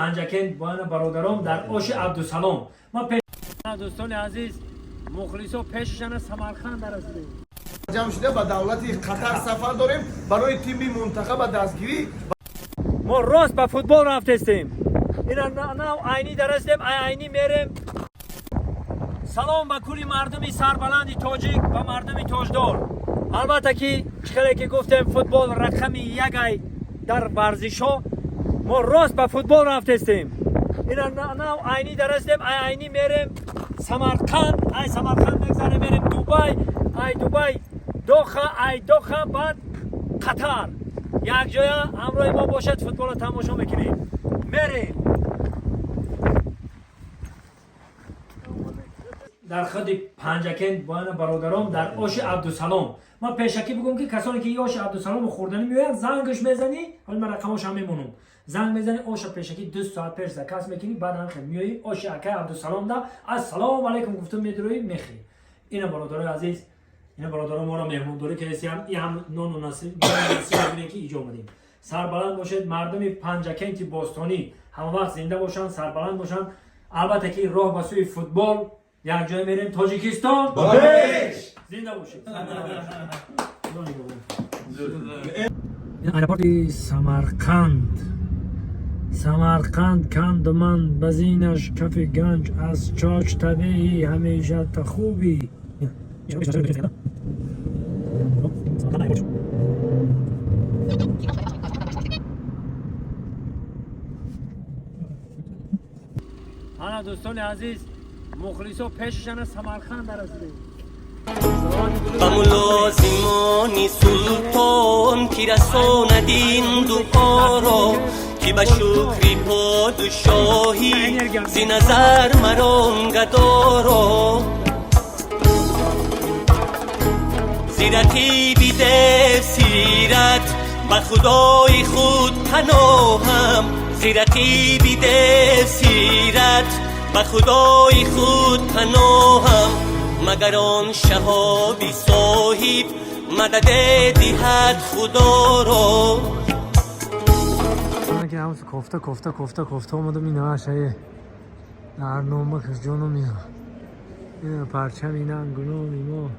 پنجکن بان برادرام در آش عبدالسلام. ما پیش دوستان عزیز مخلصا پیششان سمرقند رسیدیم. جمع شده به دولت قطر سفر داریم برای تیم منتخب دستگیری. ما راست به فوتبال رفتیم. اینا نه عینی درستیم عینی میریم. سلام به کلی مردمی سربلند تاجیک و مردمی تاجدار. البته که چقدر که گفتم فوتبال رقم یک در ورزش ها، ما راست به فوتبال رفتیم. اینا نه عینی درستیم عینی میریم سمرقند. سمرقند میگذاریم میریم دبی دوخه بعد قطر. یک جای همراه ما باشد فوتبال تماشا میکنیم. میریم در خود پنجکن بان برادرام در آش عبدالسلام. ما پیشکی بگم که کسانی که این آش عبدالسلام خوردنی میوین زنگش میزنی، حالا من رقمش هم میمونم، زنگ میزنی آش پیشکی 2 ساعت پیش کس میکنی، بعد هم خیلی میایی آش اکه عبدالسلام ده السلام علیکم گفتم میدروی میخی. اینا برادرای عزیز، اینا برادران ما را مهمانداری که هستیم. این هم نان و نصیب میبینید که اینجا اومدیم. سربلند باشید مردم پنجکن که باستانی همه وقت زنده باشن، سربلند باشن. البته که راه به سوی فوتبال یک جای میریم تاجیکستان. باش زنده باشید. این ایرپورت سمرقند کند من بزینش کف گنج از چاچ طبیعی همیشه تا خوبی. انا دوستان عزیز مخلصا پیششان سمرقند رسیدیم. ملازمانی سلطان که رساندین دعا را که به شکری پادشاهی زی نظر مران گدا را زیرتی بیده سیرت به خدای خود پناهم. زیرتی بیده سیرت به خدای خود پناهم. مگر آن شهابی صاحب مدد دهد خدا را. من که همس کفته اومدم این هاشه در نامه جانم این پرچم این انگنام ما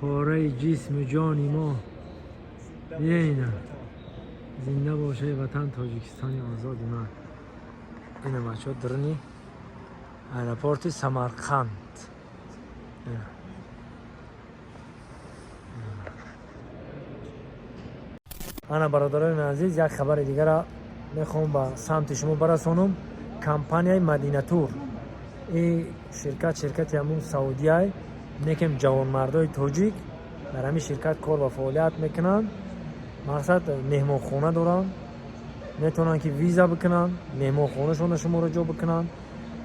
پاره جسم جانی ما. یه اینا زنده باشه وطن تاجیکستانی آزاد من. این بچه ها درنی ایرپورت سمرقند. انا برادران عزیز یک خبر دیگر را میخوام با سمت شما برسانم. کمپانی مدینه تور، این شرکت همون سعودیه میکم جوانمردای تاجیک در همین شرکت کار و فعالیت میکنن. مقصد مهمان خونه دارن، میتونن که ویزا بکنن، مهمان خونه شون شما رو جا بکنن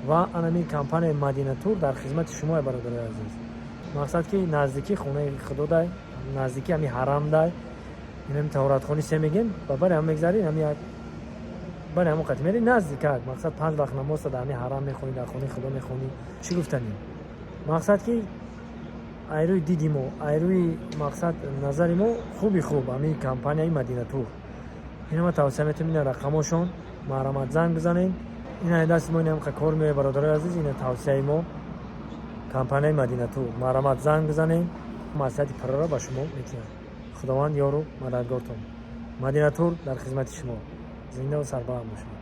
و همین کمپانی مدینه تور در خدمت شما برادرای عزیز. مقصد که نزدیکی خونه خدا ده، نزدیکی همین حرم ده، این تورات خونی سه میگن و برای هم میگذارین همین برای همون قطعه میری نزدیک. مقصد 5 وقت نماز در همین حرم میخونی، در خونه خدا میخونی. چی گفتنی؟ مقصد که ایروی دیدیم و ایروی مقصد نظری ما خوب همین کمپانی مدینه تور. اینا ما توصیه میتونم این رقمشون مرامت زنگ بزنین. این دست ما اینم کار میره برادرای عزیز. این توصیه ما کمپانی مدینه تور مرامت زنگ بزنین. مصلحت پرا را با شما میتونم. خداوند یارو مددگارتون. مدینه تور در خدمت شما. زنده و سربلند باشید.